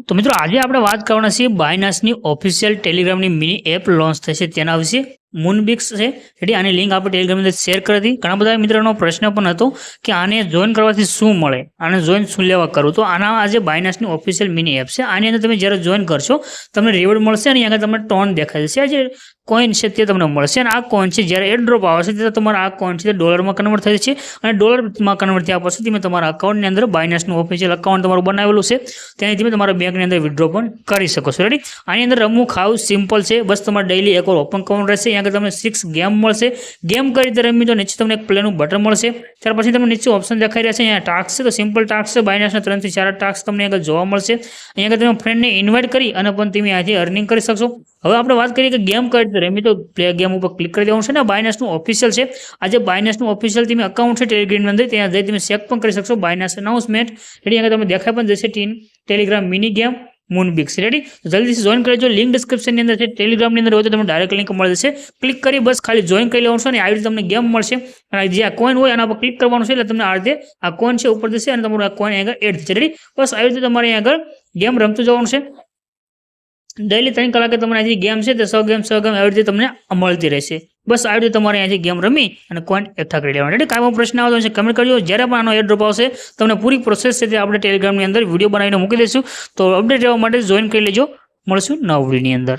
તો મિત્રો આજે આપણે વાત કરવાના છીએ બાયનાન્સની ઓફિશિયલ ટેલિગ્રામની મિની એપ લોન્ચ થશે તેના વિશે મૂનબિક્સ છે એટલે આની લિંક આપણે ટેલિગ્રામની અંદર શેર કરી હતી। ઘણા બધા મિત્રોનો પ્રશ્ન પણ હતો કે આને જોઈન કરવાથી શું મળે, આને જોઈન શું લેવા કરવું। તો આના આજે બાયનાન્સની ઓફિશિયલ મિની એપ છે, આની અંદર તમે જ્યારે જોઈન કરશો તમને રિવોર્ડ મળશે અને આગળ તમને ટોન દેખાય છે, જે કોઈન છે તે તમને મળશે અને આ કોઈન છે જ્યારે એર ડ્રોપ આવશે ત્યારે તમારા આ કોઈન છે ડોલરમાં કન્વર્ટ થાય છે અને ડોલરમાં કન્વર્ટ થયા પછી તમે તમારા અકાઉન્ટની અંદર બાયનાન્સનું ઓફિશિયલ અકાઉન્ટ તમારું બનાવેલું છે ત્યાંથી તમે તમારા બેંકની અંદર વિથડ્રો પણ કરી શકો છો। રેડી, આની અંદર રમવું ખાવું સિમ્પલ છે, બસ તમારે ડેઇલી એકવાર ઓપન અકાઉન્ટ રહેશે, અહીંયા આગળ તમને 6 ગેમ મળશે, ગેમ કઈ રીતે રમવી તો નીચે તમને એક પ્લેનું બટન મળશે, ત્યાર પછી તમને નીચે ઓપ્શન દેખાઈ રહ્યા છે, અહીંયા ટાસ્ક છે તો સિમ્પલ ટાસ્ક છે, બાયનાન્સના 3 થી 4 ટાસ્ક તમને આગળ જોવા મળશે, અહીંયા આગળ તમે ફ્રેન્ડને ઇન્વાઇટ કરી અને પણ તમે આજે અર્નિંગ કરી શકશો। હવે આપણે વાત કરીએ કે ગેમ કઈ રીતે રમવી તો પ્લે ગેમ ઉપર ક્લિક કરી દેવાનું છે ને બાયનાન્સનું ઓફિશિયલ છે, આજે બાયનાન્સનું ઓફિશિયલ તમે અકાઉન્ટ છે ટેલિગ્રામની અંદર ત્યાં જઈ તમે ચેક પણ કરી શકશો બાયનાન્સ અનાઉન્સમેન્ટ, એટલે આગળ તમે દેખાય પણ જશે ટેલિગ્રામ મિની ગેમ મૂનબિક્સ। રેડી, જલ્દીથી જોઈન કરી લેજો, લિંક ડિસ્ક્રિપ્શનની અંદર છે, ટેલિગ્રામની અંદર હોય તો તમને ડાયરેક્ટ લિંક મળી જશે, ક્લિક કરી બસ ખાલી જોઈન કરી લેવાનું છે અને આવી રીતે તમને ગેમ મળશે અને જે આ કોઈન હોય એના પર ક્લિક કરવાનું છે એટલે તમને આ રીતે આ કોઈન છે ઉપર જશે અને તમારું આ કોઈન આગળ એડ થશે। રેડી, બસ આવી રીતે તમારે આગળ ગેમ રમતું જવાનું છે, ડેઇલી 3 કલાકે તમને આજે ગેમ છે તે 100 ગેમ આવી રીતે તમને મળતી રહેશે। બસ આવી રીતે તમારે આજે ગેમ રમી અને કોઈન એકઠા કરી લેવાના। એટલે કાંઈ પણ પ્રશ્ન આવતો હશે કમેન્ટ કરજો, જ્યારે પણ આનો એર ડ્રોપ આવશે તમને પૂરી પ્રોસેસ છે તે આપણે ટેલિગ્રામની અંદર વિડીયો બનાવીને મૂકી દઈશું, તો અપડેટ રહેવા માટે જોઈન કરી લેજો, મળશું નવા વિડીયોની અંદર।